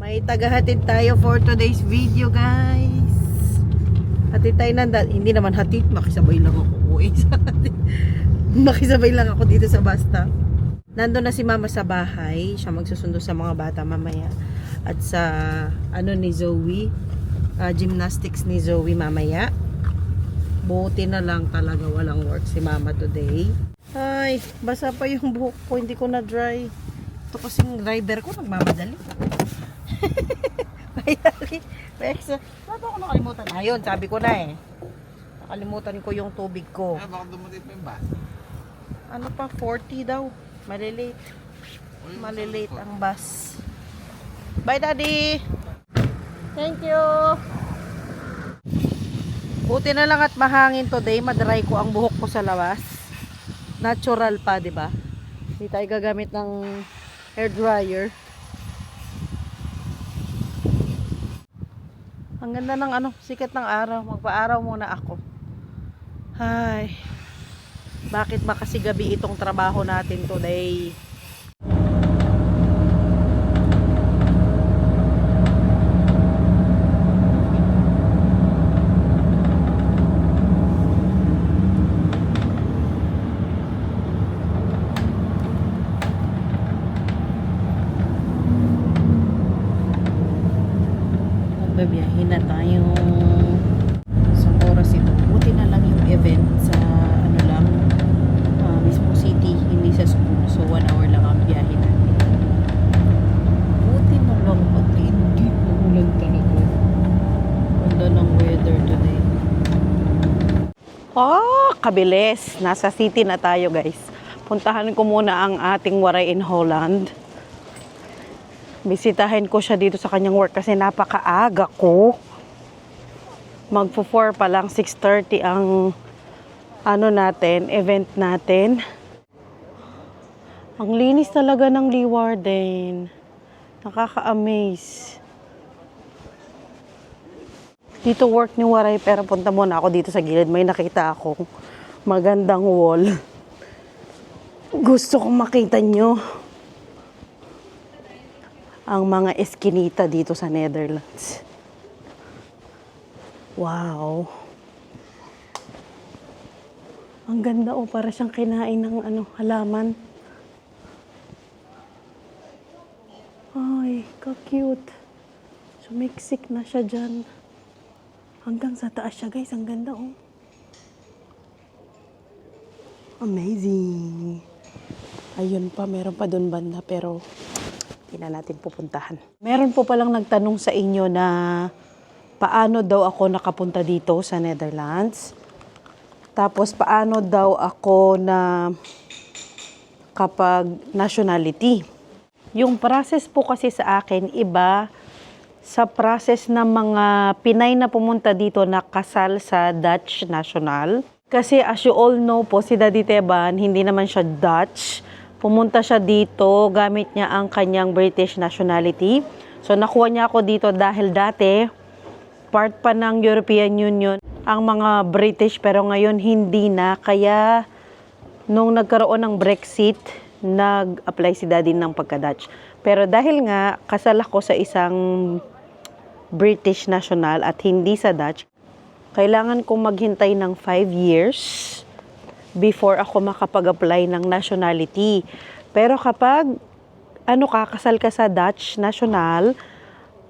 May tagahatid tayo for today's video, guys. Hatid tayo hindi naman hatid, makisabay lang ako. Makisabay lang ako dito sa bus stop. Nandun na si mama sa bahay. Siya magsusundo sa mga bata mamaya. At sa ni Zoe, gymnastics ni Zoe mamaya. Buti na lang talaga walang work si mama today. Ay, basa pa yung buhok ko, hindi ko na dry. Ito kasing driver ko nagmamadali. Ba't ako nakalimutan? Ayun, sabi ko na eh. Nakalimutan ko yung tubig ko. Baka dumating pa yung bus. Ano pa, 40 daw. Malilate. Malilate ang bus. Bye, Daddy! Thank you! Buti na lang at mahangin today. Madry ko ang buhok ko sa labas. Natural pa, di ba? Hindi tayo gagamit ng hair dryer. Ang ganda ng sikat ng araw. Magpa-araw muna ako. Ay. Bakit ba kasi gabi itong trabaho natin today? Magbabiyahin na tayo. Isang oras ito. Buti na lang yung event sa mismo city, hindi sa school. So 1 hour lang ang biyahe natin. Buti na lang at hindi uulan talaga. Ganda ng weather today. Kabilis. Nasa city na tayo, guys. Puntahan ko muna ang ating waray in Holland. Bisitahin ko siya dito sa kanyang work kasi napakaaga ko. Magpo-4 pa lang, 6:30 ang event natin. Ang linis talaga ng Leeuwarden. Nakaka-amaze. Dito work ni Waray, pero punta muna ako dito sa gilid. May nakita akong magandang wall. Gusto kong makita nyo ang mga eskinita dito sa Netherlands. Wow. Ang ganda para siyang kinain ng halaman. Ay, ka-cute. Sumiksik na siya dyan. Hanggang sa taas siya, guys. Ang ganda, Amazing. Ayun pa, meron pa dun banda, pero hindi na natin pupuntahan. Meron po palang nagtanong sa inyo na paano daw ako nakapunta dito sa Netherlands. Tapos, paano daw ako na kapag nationality. Yung process po kasi sa akin, iba sa process ng mga Pinay na pumunta dito na kasal sa Dutch national. Kasi as you all know po, si Daddy Teban, hindi naman siya Dutch. Pumunta siya dito, gamit niya ang kanyang British nationality. So, nakuha niya ako dito dahil dati, part pa ng European Union ang mga British, pero ngayon hindi na. Kaya nung nagkaroon ng Brexit, nag-apply si Daddy ng pagka-Dutch. Pero dahil nga kasal ako sa isang British national at hindi sa Dutch, kailangan kong maghintay ng 5 years before ako makapag-apply ng nationality. Pero kapag kasal ka sa Dutch national,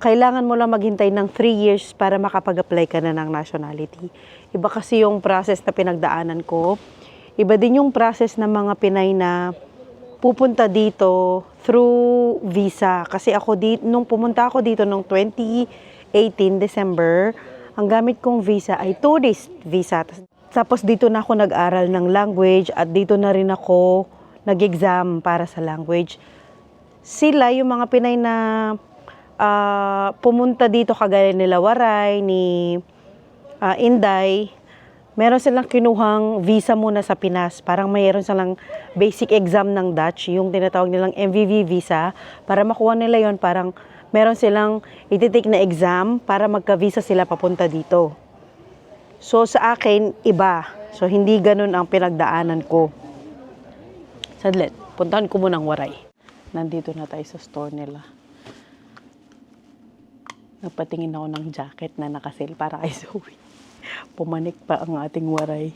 kailangan mo lang maghintay ng 3 years para makapag-apply ka na ng nationality. Iba kasi yung process na pinagdaanan ko. Iba din yung process ng mga Pinay na pupunta dito through visa. Kasi nung pumunta ako dito noong 2018 December, ang gamit kong visa ay tourist visa. Tapos dito na ako nag-aral ng language at dito na rin ako nag-exam para sa language. Sila, yung mga Pinay na pumunta dito kagaya nila Waray, ni Inday, meron silang kinuhang visa muna sa Pinas. Parang mayroon silang basic exam ng Dutch, yung tinatawag nilang MVV visa. Para makuha nila yon, parang meron silang ititik na exam para magka-visa sila papunta dito. So sa akin, iba. So hindi ganun ang pinagdaanan ko. Sadlit, puntahan ko muna ang Waray. Nandito na tayo sa store nila. Nagpatingin ako ng jacket na nakasale para kay Zoe. Pumanik pa ang ating waray.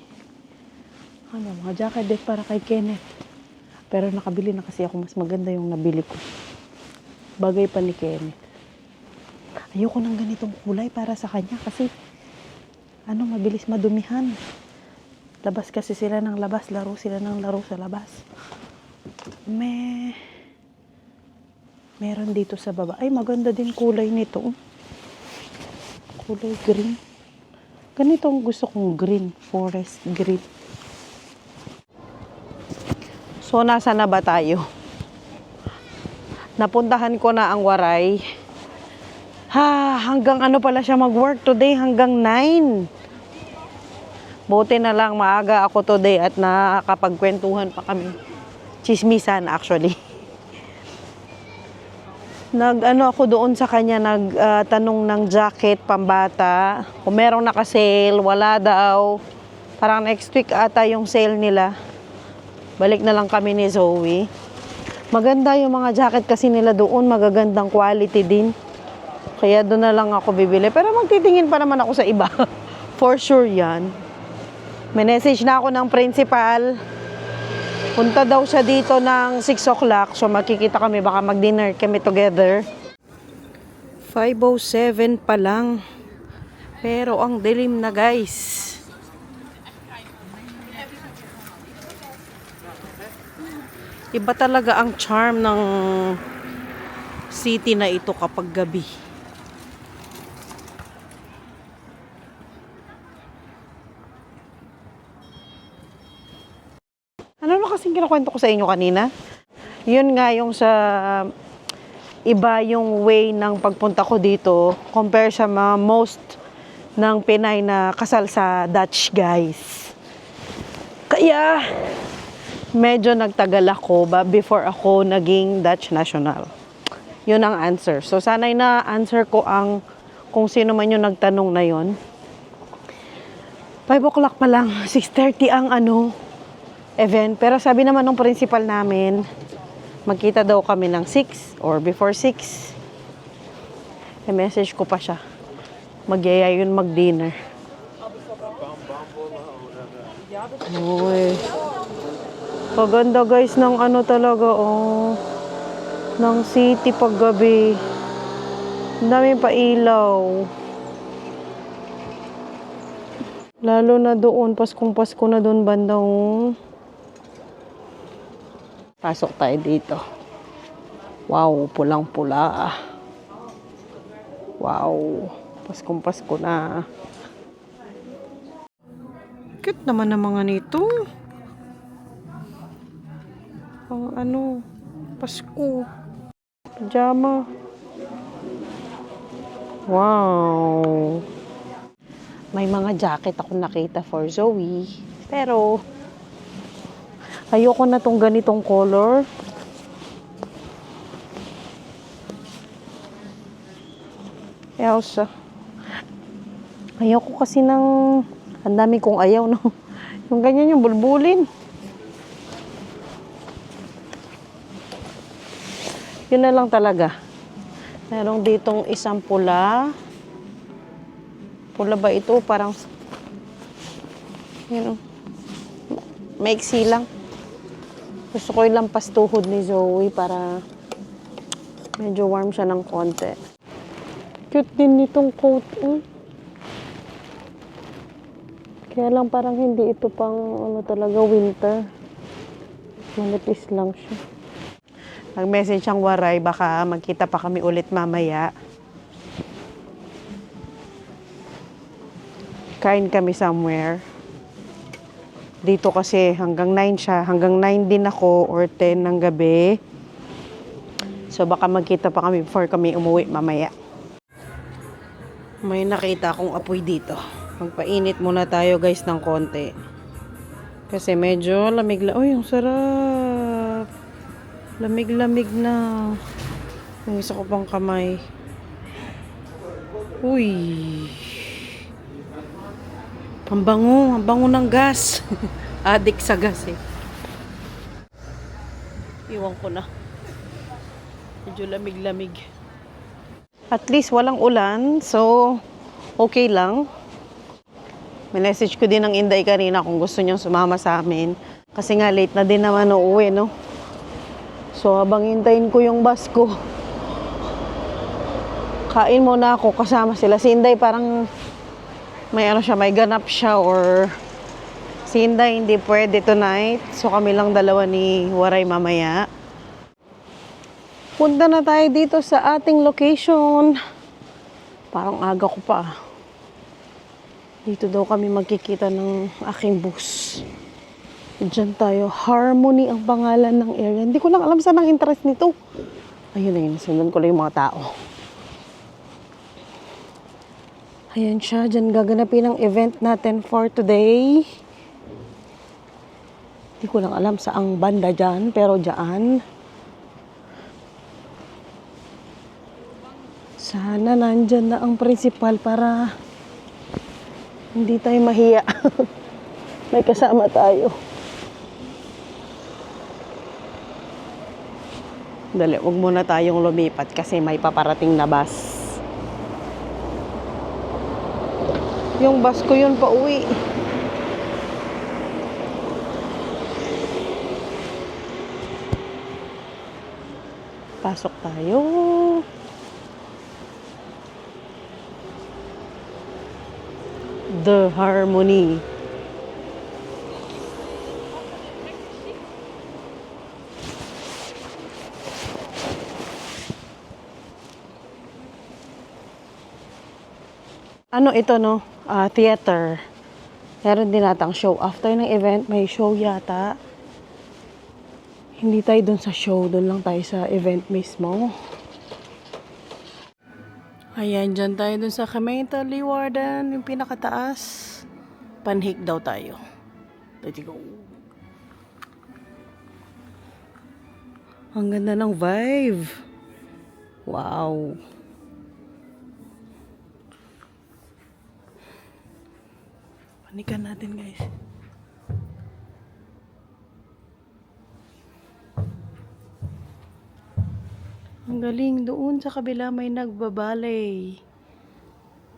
Ano, mga jacket din para kay Kenneth. Pero nakabili na kasi ako, mas maganda yung nabili ko. Bagay pa ni Kenneth. Ayoko ng ganitong kulay para sa kanya kasi mabilis madumihan. Labas kasi sila ng labas, laro sila ng laro sa labas. Meron dito sa baba. Ay, maganda din kulay nito. Kulay green. Ganito ang gusto kong green. Forest green. So, nasa na ba tayo? Napuntahan ko na ang waray. Hanggang ano pala siya mag-work today? Hanggang 9. Buti na lang maaga ako today at nakakapagkwentuhan pa kami. Chismisan actually. Ako doon sa kanya, nagtanong ng jacket pambata. Kung merong naka-sale, wala daw. Parang next week ata yung sale nila. Balik na lang kami ni Zoe. Maganda yung mga jacket kasi nila doon. Magagandang quality din. Kaya doon na lang ako bibili. Pero magtitingin pa naman ako sa iba. For sure yan. May message na ako ng principal. Punta daw siya dito ng 6 o'clock. So makikita kami. Baka mag-dinner kami together. 5:07 pa lang. Pero ang dilim na guys. Iba talaga ang charm ng city na ito kapag gabi. Ano ba kasing kinakwento ko sa inyo kanina? Yun nga yung sa iba yung way ng pagpunta ko dito compare sa mga most ng Pinay na kasal sa Dutch guys. Kaya medyo nagtagal ako before ako naging Dutch national. Yun ang answer. So, sana'y na-answer ko kung sino man yung nagtanong na yun. 5 o'clock pa lang, 6:30 ang event. Pero sabi naman ng principal namin, magkita daw kami ng 6 or before 6. I-message ko pa siya. Magyaya yun mag-dinner. Uy. Paganda guys ng talaga, ng city paggabi. Ang daming pailaw. Lalo na doon, Paskong Pasko na doon bandang. Pasok tayo dito. Wow, pulang-pula. Wow, Paskong Pasko na. Cute naman ang mga nito. Ang Pasko. Pajama. Wow. May mga jacket ako nakita for Zoe. Pero, ayoko na tong ganitong color. Elsa. Ayoko kasi ang dami kong ayaw, no? Yung ganyan yung bulbulin. Yun na lang talaga. Merong ditong isang pula. Pula ba ito? Parang, maiksi lang. Gusto ko ilampas tuhod ni Zoe para medyo warm siya ng konti. Cute din nitong coat. Kaya lang parang hindi ito pang talaga winter. Manipis lang siya. Nag-message ang waray, baka magkita pa kami ulit mamaya. Kain kami somewhere. Dito kasi hanggang 9 siya. Hanggang 9 din ako or 10 ng gabi. So baka magkita pa kami before kami umuwi mamaya. May nakita akong apoy dito. Magpainit muna tayo guys ng konti. Kasi medyo lamig lang. Uy, ang sarap. Lamig-lamig na. Yung isa ko pang kamay. Uy. Ang bango ng gas. Adik sa gas eh. Iwan ko na. Medyo lamig-lamig. At least walang ulan, so okay lang. Minessage ko din ng Inday kanina kung gusto niyang sumama sa amin. Kasi nga late na din naman uuwi, no? So habang hintayin ko yung bus ko, kain muna ako kasama sila. Si Inday parang may ano siya, may ganap siya or si Inday hindi pwede tonight. So kami lang dalawa ni Waray mamaya. Punta na tayo dito sa ating location. Parang aga ko pa. Dito daw kami magkikita ng aking bus. Diyan tayo. Harmony ang pangalan ng area. Hindi ko lang alam saan ang interest nito. Ayun na yun. Sundan ko lang yung mga tao. Ayan siya. Diyan gaganapin ang event natin for today. Hindi ko lang alam saang banda dyan. Pero dyan. Sana nandyan na ang principal para hindi tayo mahiya. May kasama tayo. Dali, wag muna tayong lumipat kasi may paparating na bus. Yung bus ko yun pa uwi. Pasok tayo. The Harmony. Ano ito, no? Theater. Meron din natang show. After ng event, may show yata. Hindi tayo dun sa show. Dun lang tayo sa event mismo. Ayan, dyan tayo dun sa Kameta Leeuwarden. Yung pinakataas. Panhik daw tayo. Let's go. Ang ganda ng vibe. Wow. Panikan natin, guys. Ang galing. Doon sa kabila may nagbabalay.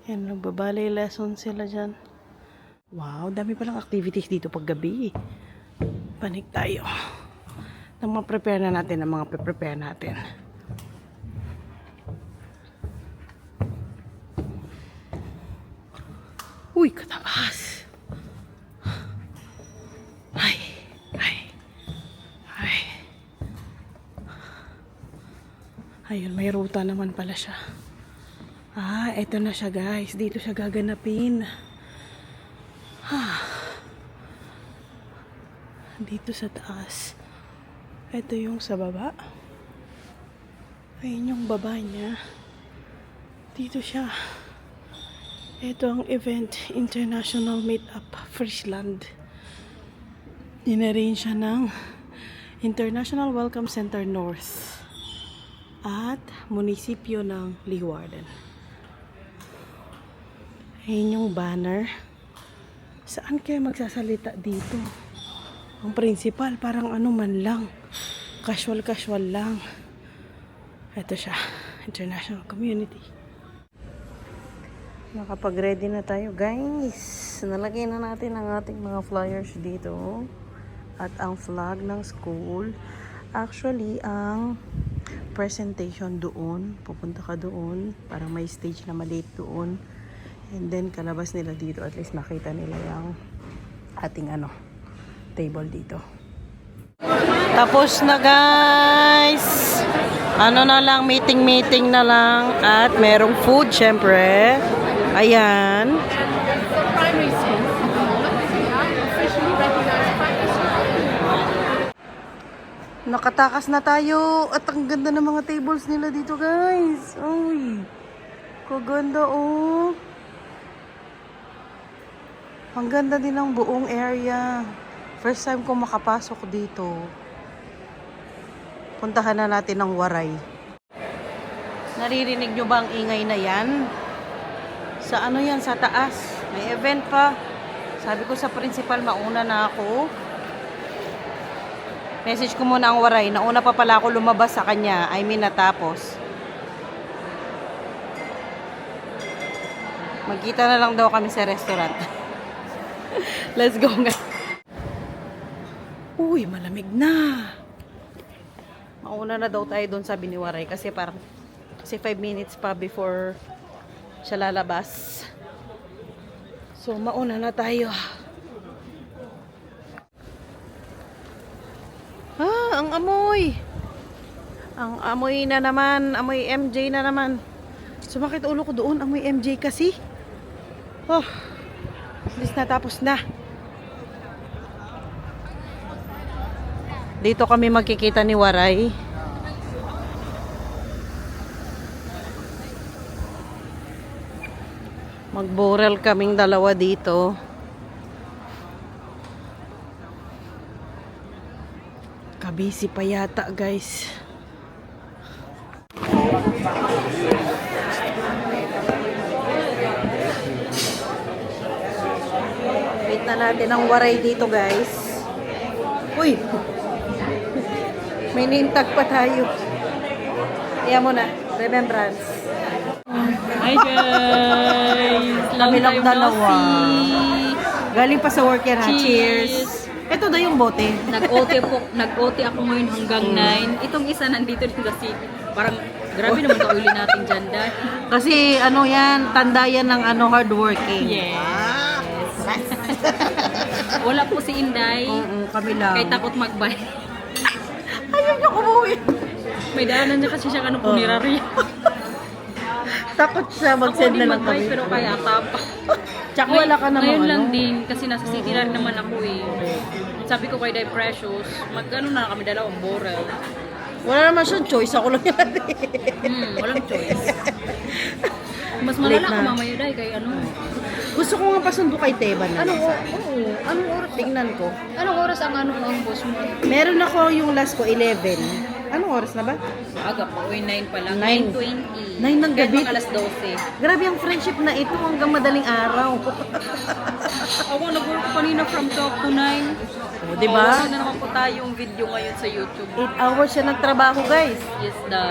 Yan, nagbabalay lesson sila dyan. Wow, dami palang activities dito pag gabi. Panik tayo. Nang ma-prepare na natin ang mga pre-prepare natin. Uy, kataas. Ayun, may ruta naman pala siya. Eto na siya, guys. Dito siya gaganapin. Dito sa taas. Ito yung sa baba. Ayun yung baba niya. Dito siya. Ito ang event, International Meetup Friesland. Dinarrange siya ng International Welcome Center North at munisipyo ng Leeuwarden. Ayun yung banner. Saan kaya magsasalita dito? Ang principal, parang ano man lang. Casual lang. Ito siya. International Community. Nakapag-ready na tayo, guys. Nalagay na natin ang ating mga flyers dito. At ang flag ng school. Actually, ang presentation doon. Pupunta ka doon. Parang may stage na maliit doon. And then, kalabas nila dito. At least makita nila yung ating table dito. Tapos na, guys. Ano na lang, meeting na lang. At merong food, syempre. Ayan. Nakatakas na tayo. At ang ganda ng mga tables nila dito, guys. Uy. Kaganda, oh. Ang ganda din ng buong area. First time ko makapasok dito. Puntahan na natin ang Waray. Naririnig nyo ba ang ingay na yan? Sa ano yan? Sa taas. May event pa. Sabi ko sa principal, mauna na ako. Message ko muna ang Waray. Nauna pa pala ako lumabas sa kanya. I mean, natapos. Magkita na lang daw kami sa restaurant. Let's go nga. Uy, malamig na. Mauna na daw tayo doon, sabi ni Waray. Kasi 5 minutes pa before siya lalabas. So, mauna na tayo. Ang amoy. Ang amoy na naman. Amoy MJ na naman. Sumakit ulo ko doon. Amoy MJ kasi. Oh, at least natapos na. Dito kami magkikita ni Waray. Magborel kaming dalawa dito. Kabisi pa yata, guys. Wait na natin ang Waray dito, guys. Uy! May name tag pa tayo. Iyan mo na. Remembrance. Hi guys! Kami lang time no dalawa. see. Galing pa sa work yan, ha? Cheers. Cheers! Ito na yung bote. Nag-OT ako ngayon hanggang 9. Itong isa nandito din kasi parang grabe naman kauli natin dyan dahil. Kasi ano yan, tanda yan ng hardworking. Yes. Wala po si Inday. Kami lang. Kay takot magbay. Ayaw niya umuwi. May daanan niya kasi siya punerary. Takot siya mag-send na lang kami. Pero kaya tap. Tsaka wala ka namang Ngayon lang din kasi nasa city lang naman ako eh. Sabi ko kay Day Precious, na kami dalawang borel. Wala naman siyang choice. Ako lang yan. Walang choice. Mas Late malala na. ka mamaya Day kay Gusto ko nga pasundo kay Teban na. Anong oras? Tingnan ko. Anong oras ang ang boss mo? Meron ako yung last ko, 11. Anong oras na ba? Maaga pa. Uy, 9 pa lang. 9. 9:20. 9 ng gabi. Kahit mga alas 12. Grabe ang friendship na ito hanggang madaling araw. Ako nag-work kanina from 12 to 9. O, diba? Na naman po tayong video ngayon sa YouTube. 8 hours siya nagtrabaho, guys. Yes, the...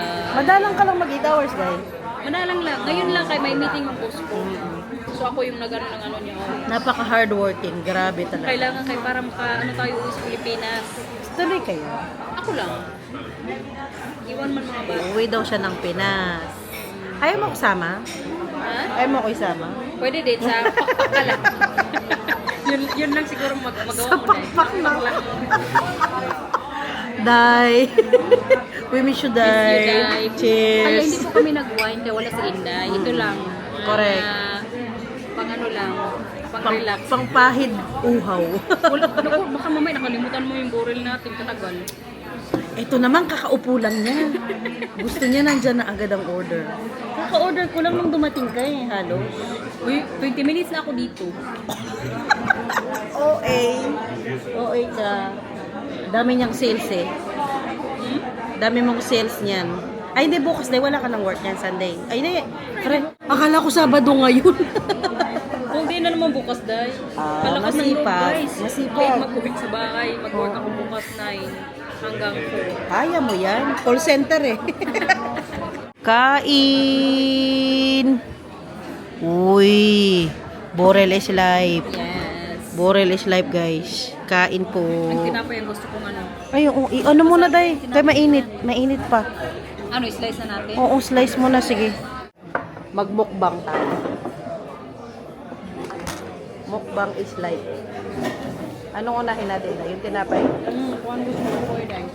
Madalang ka lang mag 8 hours, guys. Madalang lang. Ngayon lang kay may meeting ang boss ko. So ako yung nag-ano ng niya. Napaka-hardworking. Grabe talaga. Kailangan kay para tayo uwi sa Pilipinas. Tuloy kayo. Ako lang. Iwan man mga bata. Uwi daw siya ng Pinas. Ayaw mo kasama? Ha? Ayaw mo ko isama? Pwede din sa pakpak ka lang. yun lang siguro magawa Sa mo pakpak na. lang. Die. We miss you, Die. Kaya Cheers. hindi po kami nag-wine kaya wala si Inday. Ito lang. Correct. Pang ano lang. Pang-relax. Pangpahid uhaw. Wala, naku, baka mamaya nakalimutan mo yung borel natin katagal. Ito naman, kakaupo lang niya. Gusto niya nandyan na agad ang order. Kaka-order ko lang nung dumating ka eh, halos. Uy, 20 minutes na ako dito. OA. OA ka. Dami niyang sales eh. Dami mong sales niyan. Ay, hindi, bukas na. Wala ka ng work niyan, Sunday. Ay, hindi. Akala ko Sabado ngayon. Kung di na naman bukas, Day. Ah, Palakas ng loob, masipag. guys. Masipag. Kahit mag-ubik sa bahay, mag-work ako bukas 9 hanggang 4. Kaya mo yan. Call center eh. Kain! Uy! Borel is life. Yes. Borel is life, guys. Kain po. Ang tinapay ang gusto kong ano. Ay, oo. Ano muna, Day? Kaya mainit. Mainit pa. Ano, slice na natin? Oo, slice mo na. Sige. Magmukbang tayo. Mukbang is life. Anong unahin natin, Day? Yung tinapay? Kung ano gusto mo ko yun,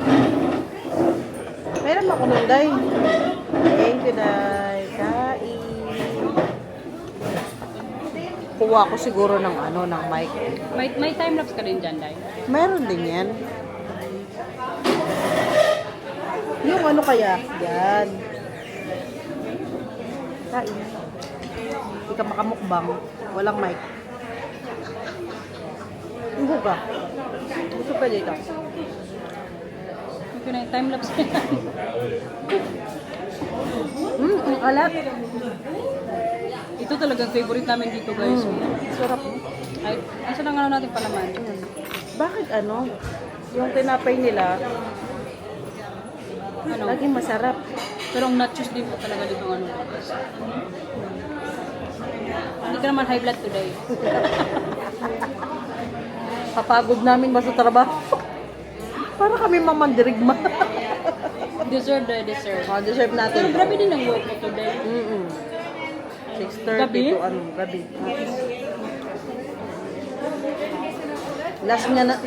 Meron ako nun, Day. Thank you, Day. Kain. Kuha ko siguro ng ng mic. May time-lapse ka din dyan, Day. Meron din yan. Yung ano kaya? Yan. Kain. Hindi ka makamukbang. Walang mic. Ugo ka. Gusto pa dito. Okay na, time-lapse ka yan. Ang alat. Ito talagang favorite namin dito, guys. Sarap. Ay, asa na nga natin palaman? Bakit yung tinapay nila, Ano? laging masarap. Pero ang nachos din po talaga dito, ano. hindi ka naman high blood today. Papagod namin ba sa trabaho? Para kami mamandirigma. Deserve the deserve. Deserve Pero natin. grabe din ang work mo today. 6:30 Gabi? to gabi.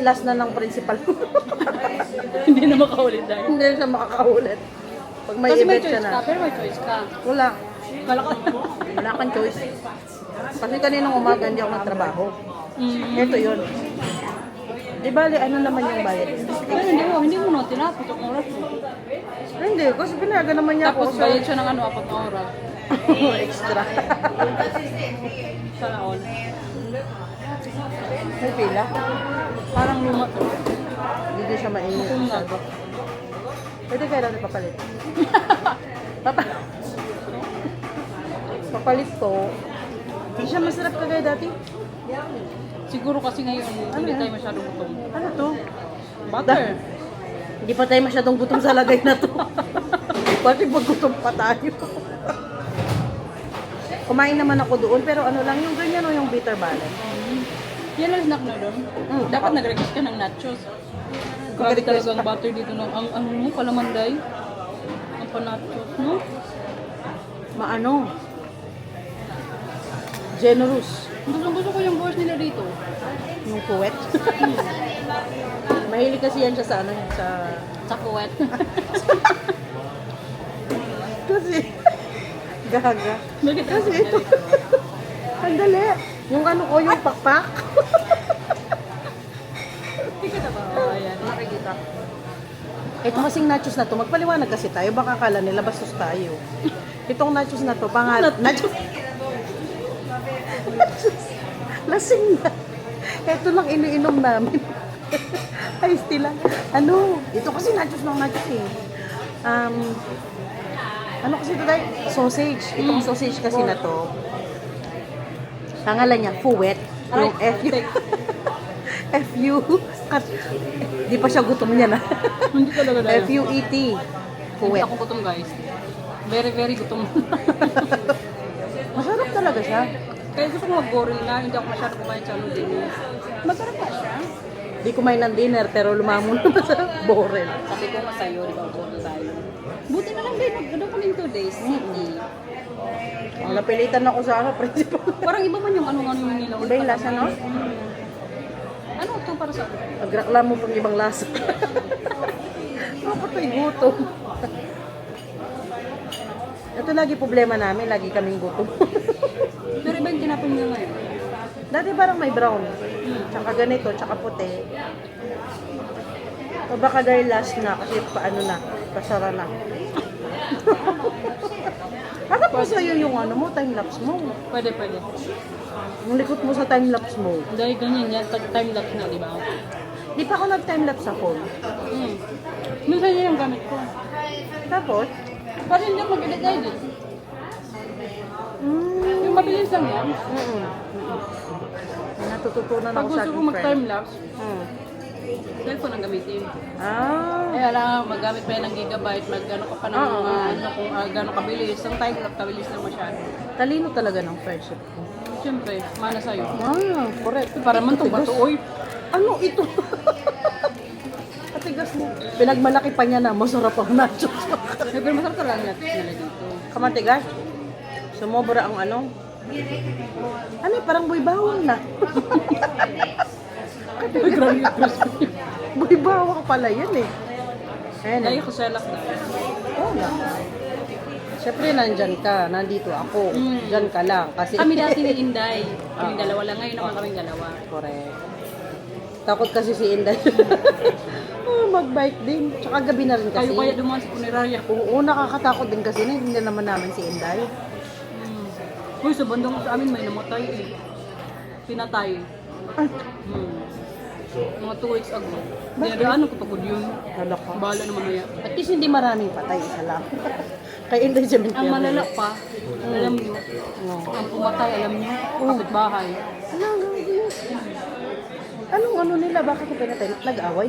Last na ng principal. Hindi na makaulit dahil. Hindi siya makakaulit. Pag may Kasi may event siya choice na. ka, pero may choice ka. Wala. Kala ko. Wala kang choice. Kasi kaninang umaga hindi ako nagtrabaho. Ito yun. Di bali, ano naman yung bayad? Pero hindi mo na tinapos ang oras mo. Hindi, kasi pinaga naman niya Tapos ako sa bayad siya ng ano, 4 na oras. extra. Sana all. May pila. Parang luma to. Hindi siya mainit. Kung nga to. Pwede kaya natin papalit. Papalit to. Hindi siya masarap kagaya dati. Siguro kasi ngayon, hindi yan? tayo masyadong gutom. Ano to? Butter. Hindi pa tayo masyadong gutom sa lagay na to. Pati gutom pa tayo. Kumain naman ako doon, pero ano lang, yung ganyan o yung bitter balance. Yan ang snack na doon. Dapat nag-request ka ng nachos. Grabe talaga ang butter dito. Ang mo, palamanday. Ang panachos, no? Maano? Generous. Gusto ko yung boss nila dito. Yung kuwet. Mahilig kasi yan siya sa ano, sa... Sa kuwet. Kasi, gaga. Bakit Kasi ito, ang dali. Yung ano ko, yung pakpak. Hindi ka na ba? Oh, ayan. Nakikita. Ito kasing nachos na to, magpaliwanag kasi tayo, baka akala nila bastos tayo. Itong nachos na to, nachos. Lasing na. Ito lang iniinom namin. Ay, stila. Ano? Ito kasi nachos ng nachos eh. Ano kasi ito dahil? Sausage. Itong sausage kasi na to. Pangalan niya, fuwet. Yung F-U. F-U. Di pa siya gutom niya na. Hindi talaga dahil. F-U-E-T. Hindi Fuwet. ako gutom, guys. Very, very gutom. Masarap talaga siya. Kaya gusto ko mag-goril na, hindi ako masyado kumain sa ano din. Masarap pa siya. Di kumain ng dinner pero lumamon naman sa borel. Sabi ko nga sa'yo, di ba, goril tayo. Buti na lang din, nagano kami 2 days. Hindi. Ang napilitan ako sa principal. Parang iba man yung ano-ano yung nilaw. Iba yung lasa, no? Ano ito para sa Nagreklamo pang ibang lasa. Kapatoy gutom. Ito lagi problema namin, lagi kaming gutom. Pero iba yung tinapon niya ngayon. Dati parang may brown. Tsaka ganito, tsaka puti. O baka dahil last na, kasi paano na, pasara na. Baka po sa'yo yung ano mo, time-lapse mo. Pwede. Yung likot mo sa time-lapse mo. Dahil ganyan yan, time-lapse na, di ba? Di pa ako nag-time-lapse sa phone. Minsan yan yung gamit ko. Tapos, Kasi hindi ako mag-edit. Yung mabilis lang yan. natututunan Pag ako sa gusto ko aking friend. mag-time-lapse, cellphone ang gamitin. Ah, Kaya lang, magamit pa yan ng gigabyte, mag-ano ka pa ng ano, kung gano'ng kabilis. Ang time-lapse, kabilis lang masyado. talino talaga ng friendship ko. Siyempre, mana sa'yo. Ah, correct. Para man itong bato, oy. Ano ito? Katigas mo. Pinagmalaki pa niya na masarap ang nachos. Pero masarap talaga ang nachos nila dito. Kamatigas. Sumobra ang ano. Ano, parang buy bawang na. Uy, grabe yung crispy. Buy bawang pala yan eh. Ayan Dahil eh. ko selak na. Oo nga. Siyempre nandyan ka, nandito ako. Diyan ka lang. Kasi Kami dati ni Inday. Kami dalawa lang. Ngayon naman kaming dalawa. correct. Takot kasi si Inday. Mag-bike din. Tsaka gabi na rin kasi. Kayo kaya dumaan sa punerarya. Oo, nakakatakot din kasi na hindi naman namin si Inday. Uy, sa bandang sa amin may namatay eh. Pinatay. Ay, Mga 2 weeks ago. Dinadaan ko pagod yun. hala ka. Bahala na mamaya. At least hindi maraming patay, isa lang. Kay Inday siya Ang malala pa, alam niyo, ang pumatay, alam niyo, kapitbahay. Anong ano nila? Bakit ko pinatay? Nag-away.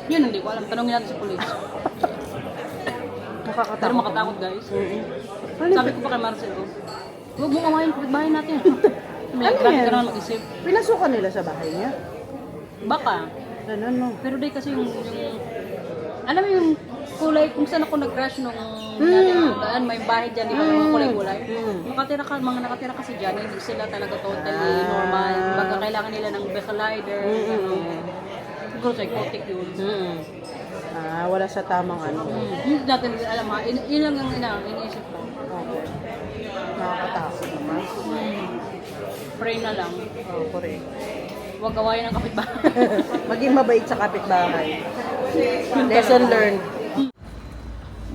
Yun, hindi ko alam. Tanongin natin sa pulis. Pero Nakakatakot. makatakot guys. Ano Sabi ko pa kay Marcel, Huwag mong awayin kapitbahay natin. May Ano grabe yan? ka naman mag-isip. Pinasukan nila sa bahay niya. Baka. Ganun, no? Pero di kasi yung alam mo yung kulay, kung saan ako nag-crush nung natin, may bahay dyan, di ba, mga kulay-kulay. Mga nakatira kasi dyan, hindi sila talaga totally normal. Baga kailangan nila ng Becalider. Siguro psychotic yun. Wala sa tamang ano. Hindi natin alam ha, yun lang ang iniisip ko. Okay. Nakakatakot naman. Pray na lang. Correct. Huwag gawain ng kapitbahay. Maging mabait sa kapitbahay. Lesson learned.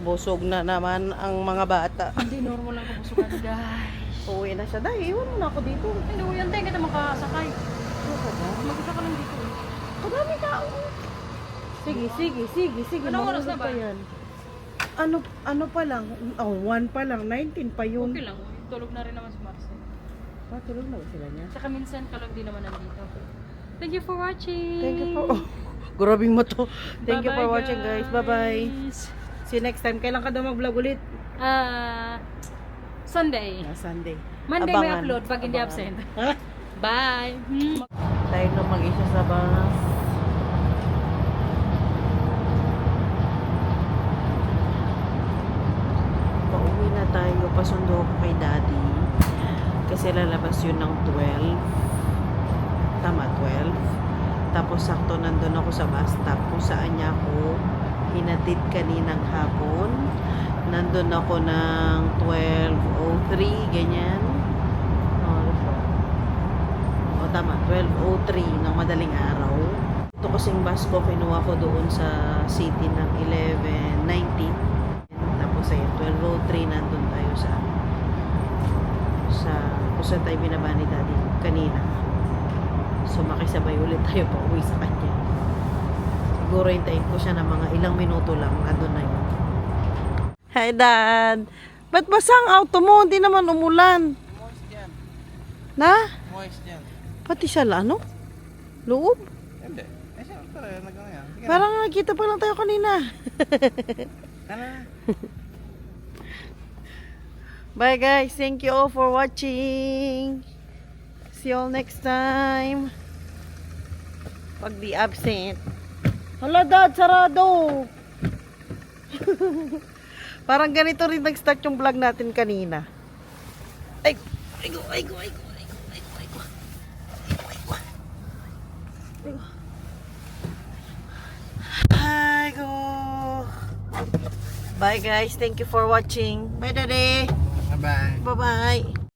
Busog na naman ang mga bata. Hindi, normal lang kapusukan na guys. Uuwi na siya. Dahil, iwan mo na ako dito. Hindi, uyan tayo kita makasakay. Mag-isa ka lang dito. Kadami tao. Sige. Anong oras na Mahulog ba? pa yan. Ano pa lang? 1 pa lang. 19 pa yun. Okay lang, tulog na rin naman si Marcel. Tulog na ba sila niya? Saka minsan ka lang din naman nandito. Thank you for watching! Thank you for... Oh, grabing mo to. Thank you for Bye-bye, watching, guys. Bye-bye. guys. See you next time. Kailan ka daw mag-vlog ulit? Sunday. Sunday. Monday may Abangan. upload pag hindi Abangan. absent. Ha? Bye! Tayo na mag-isa sa bus. Pauwi na tayo. Pasundo ako kay daddy. Kasi lalabas yun ng 12. Tama, 12. Tapos sakto nandun ako sa bus stop kung saan niya ako hinatid kaninang hapon. Nandun ako ng 12:03, ganyan. O tama, 12:03 ng madaling araw. Ito kasing bus ko, kinuha ko doon sa city ng 11:19. Tapos ayun, 12:03 nandun tayo sa kung saan tayo binaba ni daddy kanina. So makisabay ulit tayo pa uwi sa kanya. Siguro hintayin ko siya ng mga ilang minuto lang. Andun na yun. Hi, Dad! Ba't basang auto mo? Hindi naman umulan. Moist yan. Na? Moist yan. Pati siya ano? Loob? Hindi. Eh, siyempre, nag-ano yan. Sige Parang nakita pa lang tayo kanina. na. Bye guys. Thank you all for watching. See you all next time. Pag di absent. Hala, Dad, sarado. Parang ganito rin nag-start yung vlog natin kanina. Ay go. Ay go. Bye guys. Thank you for watching. Bye, Daddy. Bye-bye. Bye-bye.